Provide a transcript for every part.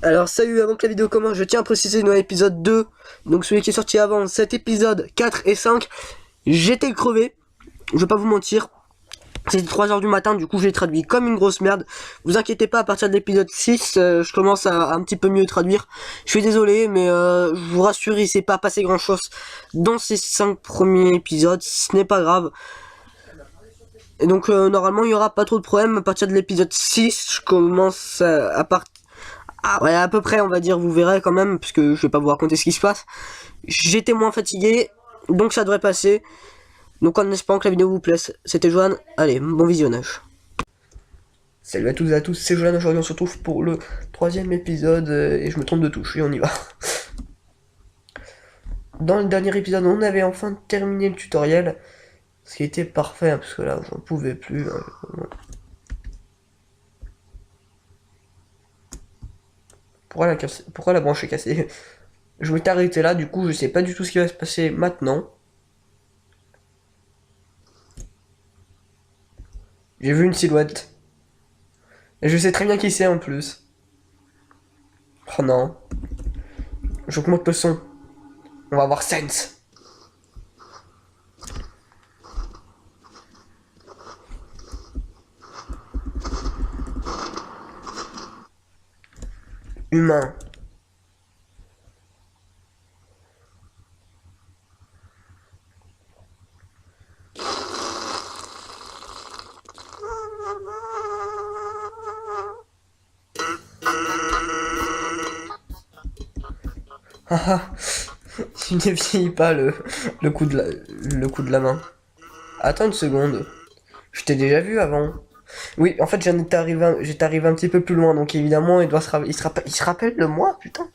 Alors salut, avant que la vidéo commence, je tiens à préciser dans l'épisode 2, donc celui qui est sorti avant cet épisode 4 et 5, j'étais crevé, je vais pas vous mentir. C'était 3h du matin, du coup j'ai traduit comme une grosse merde. Vous inquiétez pas, à partir de l'épisode 6, je commence à un petit peu mieux traduire. Je suis désolé, mais je vous rassure, il s'est pas passé grand chose dans ces 5 premiers épisodes, ce n'est pas grave. Et donc normalement il y aura pas trop de problèmes. À partir de l'épisode 6, je commence à partir... Ah ouais, à peu près, on va dire, vous verrez quand même, parce que je vais pas vous raconter ce qui se passe. J'étais moins fatigué, donc ça devrait passer. Donc en espérant que la vidéo vous plaise. C'était Johan, allez, bon visionnage. Salut à toutes et à tous, c'est Johan, aujourd'hui on se retrouve pour le 3e épisode, et je me trompe de touche, et on y va. Dans le dernier épisode, on avait enfin terminé le tutoriel, ce qui était parfait, hein, parce que là, j'en pouvais plus. Pourquoi la branche est cassée? Je vais t'arrêter là, du coup je sais pas du tout ce qui va se passer maintenant. J'ai vu une silhouette. Et je sais très bien qui c'est en plus. Oh non. J'augmente le son. On va avoir Sense. Humain. Haha. Tu ne vieillis pas le coup de la main. Attends une seconde. Je t'ai déjà vu avant. Oui, en fait j'étais arrivé un petit peu plus loin, donc évidemment il se rappelle de moi, putain.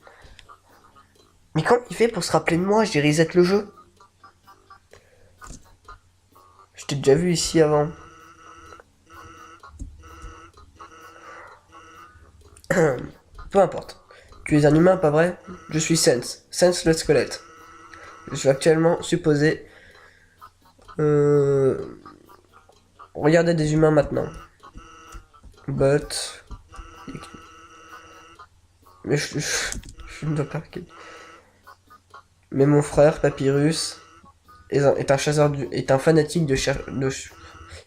Mais comment il fait pour se rappeler de moi? J'ai reset le jeu. Je t'ai déjà vu ici avant. Peu importe. Tu es un humain, pas vrai? Je suis Sense. Sense le squelette. Je suis actuellement supposé regarder des humains maintenant. But... Mais je ne dois pas... Mais mon frère, Papyrus, est un chasseur est un fanatique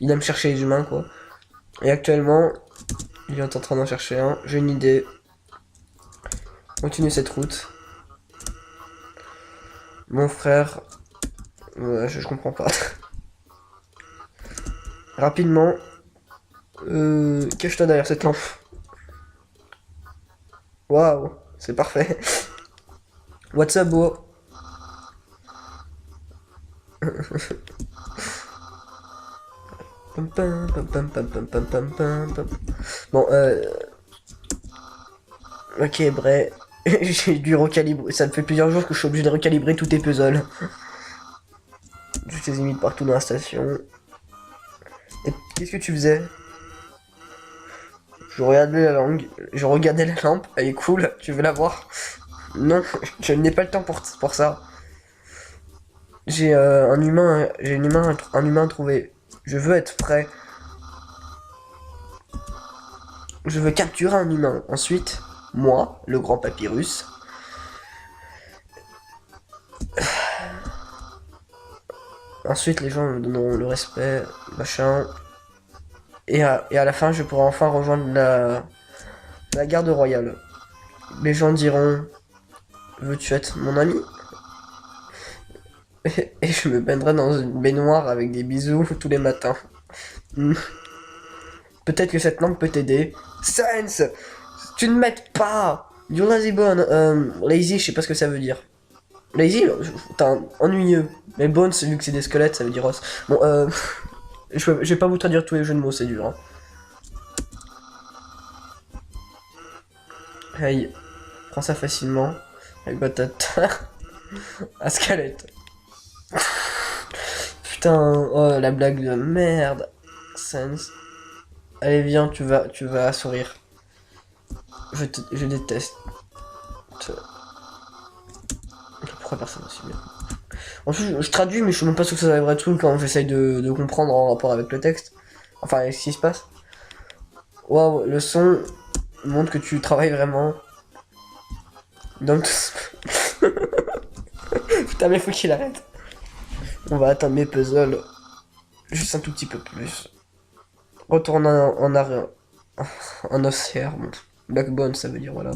il aime chercher les humains, quoi. Et actuellement, il est en train d'en chercher un. J'ai une idée. Continue cette route. Mon frère... je comprends pas. Rapidement. Cache-toi derrière cette lampe. Waouh, c'est parfait. What's up, bro? Bon, ok, bref. J'ai dû recalibrer. Ça me fait plusieurs jours que je suis obligé de recalibrer tous tes puzzles. Je les ai mis partout dans la station. Et qu'est-ce que tu faisais? Je regardais la lampe, elle est cool, tu veux la voir? Non, je n'ai pas le temps pour ça. J'ai un humain à trouver. Je veux être prêt. Je veux capturer un humain. Ensuite, moi, le grand Papyrus. Ensuite, les gens me donneront le respect, machin. Et à la fin, je pourrai enfin rejoindre la garde royale. Les gens diront, veux-tu être mon ami? Et je me baignerai dans une baignoire avec des bisous tous les matins. Peut-être que cette lampe peut t'aider. Sense! Tu ne m'aides pas! You lazy bone. Lazy, je sais pas ce que ça veut dire. Lazy, t'es ennuyeux. Mais bones, vu que c'est des squelettes, ça veut dire os. Bon, je vais pas vous traduire tous les jeux de mots, c'est dur. Hein. Hey, prends ça facilement. Avec patate. Un squelette. Putain, oh la blague de merde. Sense. Allez, viens, tu vas sourire. Je déteste. Pourquoi personne ne suit bien? Ensuite, je traduis, mais je sais même pas ce que ça devrait être quand j'essaye de comprendre en rapport avec le texte. Enfin, avec ce qui se passe. Waouh, le son montre que tu travailles vraiment. Donc, putain, mais faut qu'il arrête. On va atteindre mes puzzles. Juste un tout petit peu plus. Retourne en arrière. En OCR. Bon. Backbone, ça veut dire voilà.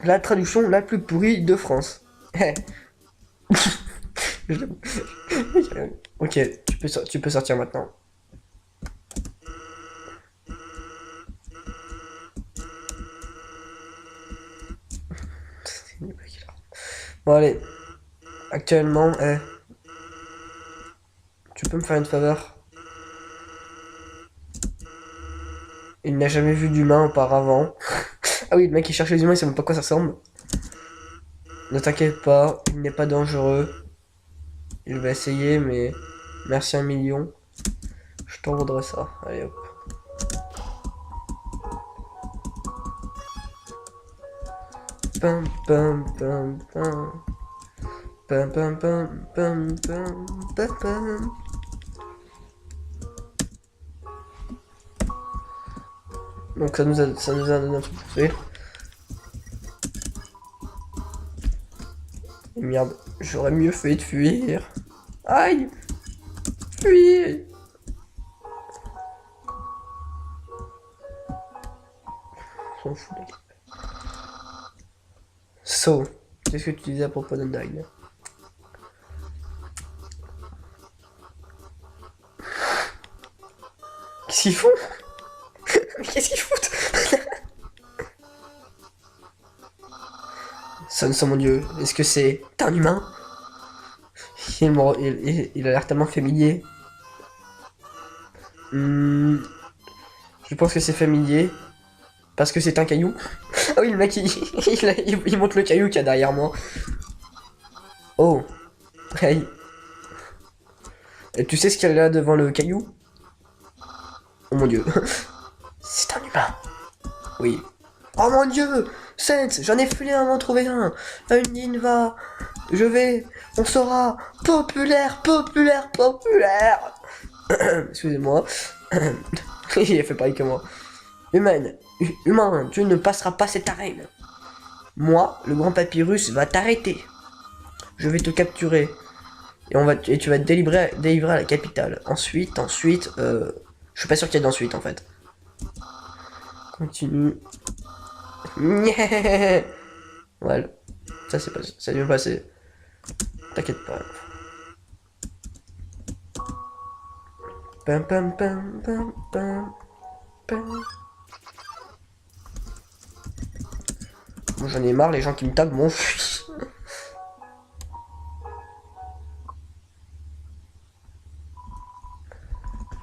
La traduction la plus pourrie de France. Ok, tu peux sortir maintenant. Bon allez, actuellement, tu peux me faire une faveur? Il n'a jamais vu d'humain auparavant. Ah oui, le mec il cherche les humains, il sait même pas à quoi ça ressemble. Ne t'inquiète pas, il n'est pas dangereux. Il va essayer, mais merci 1 million. Je t'en voudrais ça. Allez hop. Pam pam pam pam. Pam pam pam pam pam pam pam. Donc ça nous a donné un truc pour tuer. Et merde, j'aurais mieux fait de fuir. Aïe! Fuir! On s'en fout les gars. So, qu'est-ce que tu disais à propos d'Undyne? Qu'est-ce qu'ils font? Qu'est-ce qu'ils foutent? Son mon dieu, est-ce que c'est un humain? Il a l'air tellement familier. Je pense que c'est familier. Parce que c'est un caillou. Ah oui, le mec, il monte le caillou qu'il y a derrière moi. Oh. Hey. Et tu sais ce qu'il y a là devant le caillou? Oh mon dieu. C'est un humain. Oui. Oh mon dieu. Sense, j'en ai filé un, m'en trouver un. Une ligne va. Je vais. On sera populaire, populaire, populaire. Excusez-moi. Il a fait pareil que moi. Humain, tu ne passeras pas cette arène. Moi, le grand papyrus va t'arrêter. Je vais te capturer. Et tu vas te délivrer à la capitale. Ensuite, je suis pas sûr qu'il y ait d'ensuite en fait. Continue. Voilà. Ça c'est pas. Ça vient passer. T'inquiète pas. Pam pam pam pam pam pam. Bon, j'en ai marre, les gens qui me tapent m'enfuient.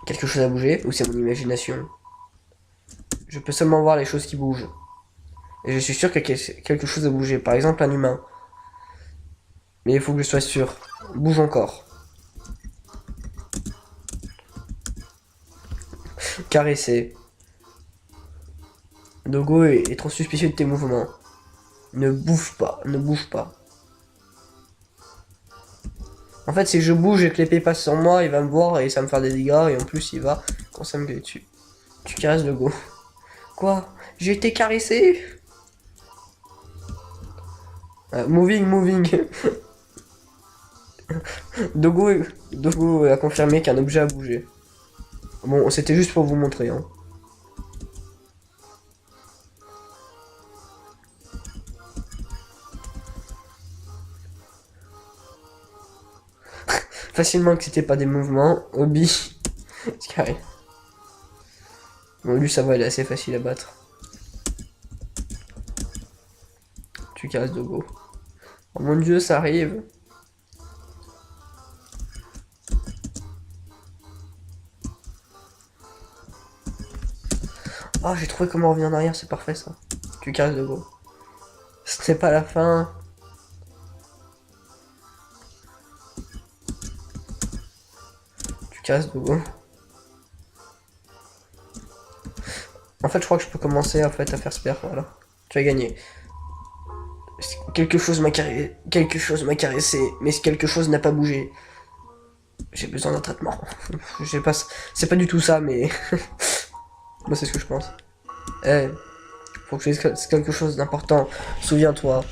Quelque chose a bougé ou c'est mon imagination? Je peux seulement voir les choses qui bougent. Et je suis sûr que quelque chose a bougé. Par exemple, un humain. Mais il faut que je sois sûr. Bouge encore. Caresser. Dogo est trop suspicieux de tes mouvements. Ne bouge pas, ne bouge pas. En fait, si je bouge et que l'épée passe sur moi, il va me voir et ça va me faire des dégâts. Et en plus, il va quand ça me gueule dessus. Tu caresses Dogo. Quoi? J'ai été caressé? Moving. Dogo a confirmé qu'un objet a bougé. Bon, c'était juste pour vous montrer. Hein. Facilement que c'était pas des mouvements. Hobby. C'est carré. Bon, lui, ça va, il est assez facile à battre. Tu caresses Dogo. Oh mon dieu, ça arrive. Oh, j'ai trouvé comment revenir en arrière, c'est parfait ça. Tu caresses Dogo. C'était pas la fin. Tu caresses Dogo. En fait, je crois que je peux commencer en fait à faire spare, voilà. Tu as gagné. Quelque chose m'a caressé, mais quelque chose n'a pas bougé. J'ai besoin d'un traitement. Je sais pas, c'est pas du tout ça, mais moi c'est ce que je pense. Faut que je dise quelque chose d'important. Souviens-toi,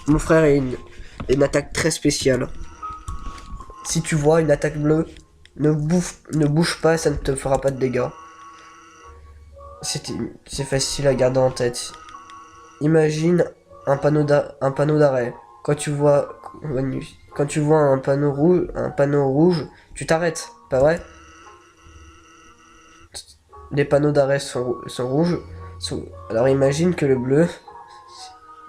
mon frère a une attaque très spéciale. Si tu vois une attaque bleue, ne bouge pas, ça ne te fera pas de dégâts. C'est facile à garder en tête. Imagine un panneau d'arrêt. Quand tu vois un panneau rouge, tu t'arrêtes, pas vrai? Les panneaux d'arrêt sont rouges. Alors imagine que le bleu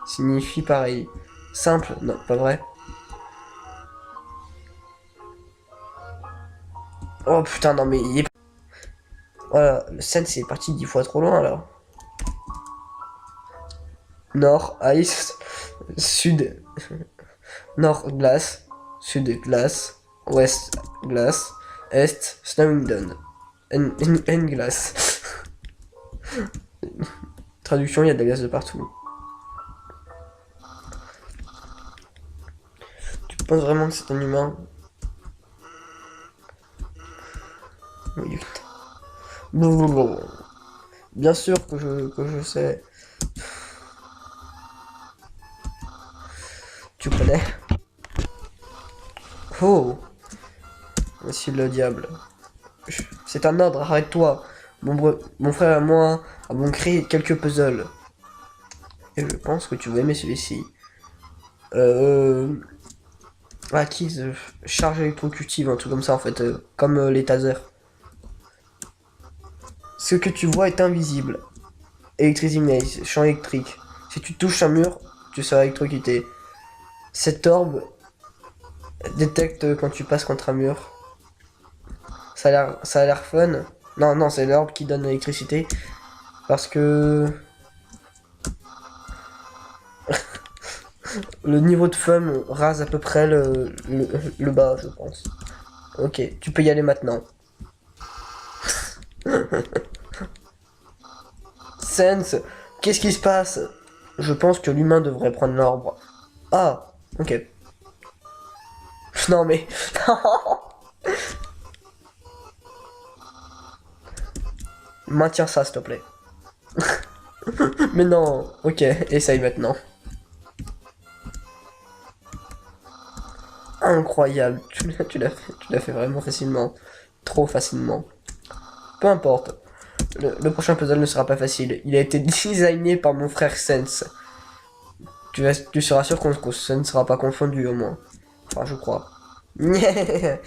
signifie pareil. Simple, non, pas vrai? Oh putain, non mais il est... Voilà, le scène c'est parti 10 fois trop loin là. Nord, ice, sud, nord, glace, sud, glace, ouest, glace, est, snowing down, N glace. Traduction, il y a de la glace de partout. Tu penses vraiment que c'est un humain? Oui. Bien sûr que je sais. Tu connais? Oh, monsieur le diable. C'est un ordre, arrête-toi. Mon frère et moi avons créé quelques puzzles. Et je pense que tu vas aimer celui-ci. Acquise, charge électrocutive, un truc comme ça en fait, comme les tasers. Ce que tu vois est invisible. Electricity, champ électrique. Si tu touches un mur, tu seras électrocuté. Cette orbe détecte quand tu passes contre un mur. Ça a l'air fun. Non, non, c'est l'orbe qui donne l'électricité. Parce que... le niveau de fun rase à peu près le bas, je pense. Ok, tu peux y aller maintenant. Sense, qu'est-ce qui se passe? Je pense que l'humain devrait prendre l'orbe. Ah, ok. Non mais... Maintiens ça, s'il te plaît. Mais non, ok, essaye maintenant. Incroyable, tu l'as fait vraiment facilement. Trop facilement. Peu importe. Le prochain puzzle ne sera pas facile. Il a été designé par mon frère Sense. Tu seras sûr que ça ne sera pas confondu au moins. Enfin, je crois. Je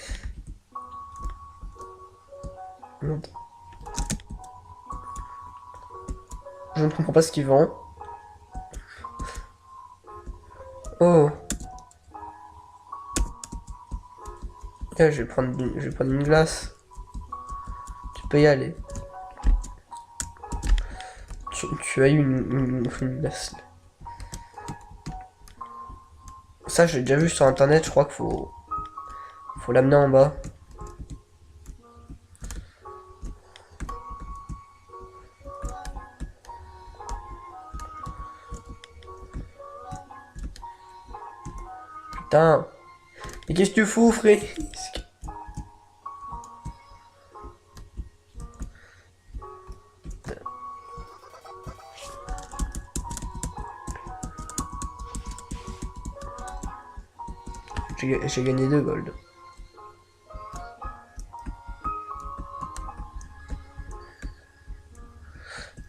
ne comprends pas ce qu'ils vendent. Oh. Là, je vais prendre une glace. Tu peux y aller. Tu as eu une glace. Ça, j'ai déjà vu sur internet. Je crois qu'il faut l'amener en bas. Putain. Mais qu'est-ce que tu fous, frère? J'ai gagné 2 gold.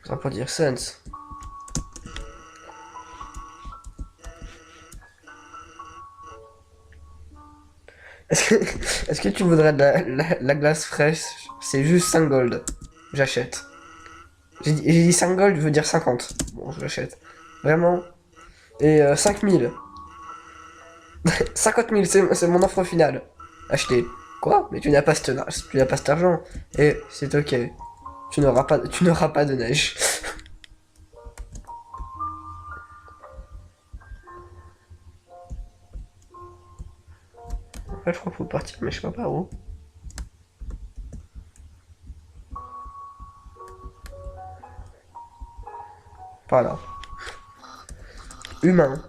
Ça va pas dire sense. Est-ce que tu voudrais de la glace fraîche? C'est juste 5 gold. J'achète. J'ai dit 5 gold, je veux dire 50. Bon, je l'achète. Vraiment. Et 5000. 50 000, c'est mon offre finale. Acheter. Quoi? Mais tu n'as pas cet argent. Et c'est ok. Tu n'auras pas de neige. Là, je crois qu'il faut partir, mais je sais pas où. Voilà. Humain.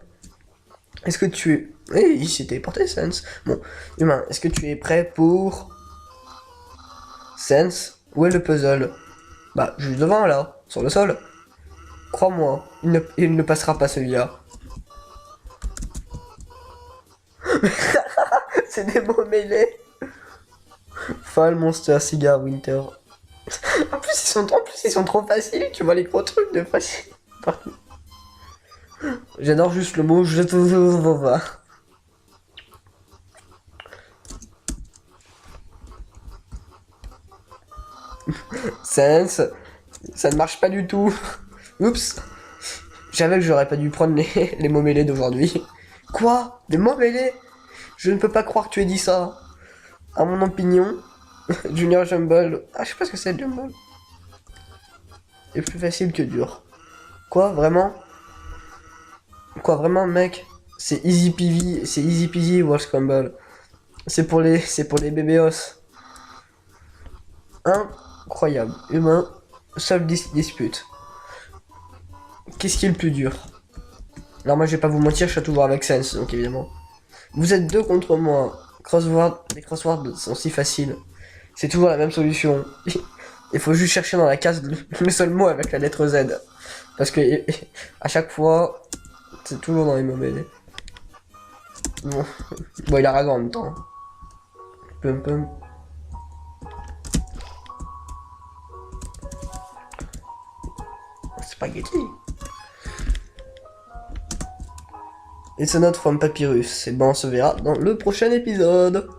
Est-ce que tu es... Eh, il s'est téléporté, Sense. Bon, humain, est-ce que tu es prêt pour... Sense, où est le puzzle? Bah, juste devant, là, sur le sol. Crois-moi, il ne passera pas celui-là. C'est des mots mêlés. Fall, Monster, Cigar, Winter. En plus, ils sont trop faciles. Tu vois les gros trucs de facile. J'adore juste le mot je te vois. Sense. Ça ne marche pas du tout. Oups. J'avais que j'aurais pas dû prendre les mots mêlés d'aujourd'hui. Quoi? Des mots mêlés? Je ne peux pas croire que tu aies dit ça. À mon opinion, Junior Jumble. Ah, je sais pas ce que c'est Jumble. C'est plus facile que dur. Quoi, vraiment? Quoi, vraiment, mec? C'est easy peasy World Scramble. C'est pour les bébéos. Incroyable. Humain, seule dispute. Qu'est-ce qui est le plus dur? Alors moi je vais pas vous mentir, je suis toujours avec Sense, donc évidemment. Vous êtes deux contre moi. Les crosswords sont si faciles. C'est toujours la même solution. Il faut juste chercher dans la case le seul mot avec la lettre Z. Parce que à chaque fois, c'est toujours dans les mots mêlés. Bon. Bon, il a raison en même temps. Pum pum. Spaghetti. It's a note from Papyrus. Et bon, on se verra dans le prochain épisode.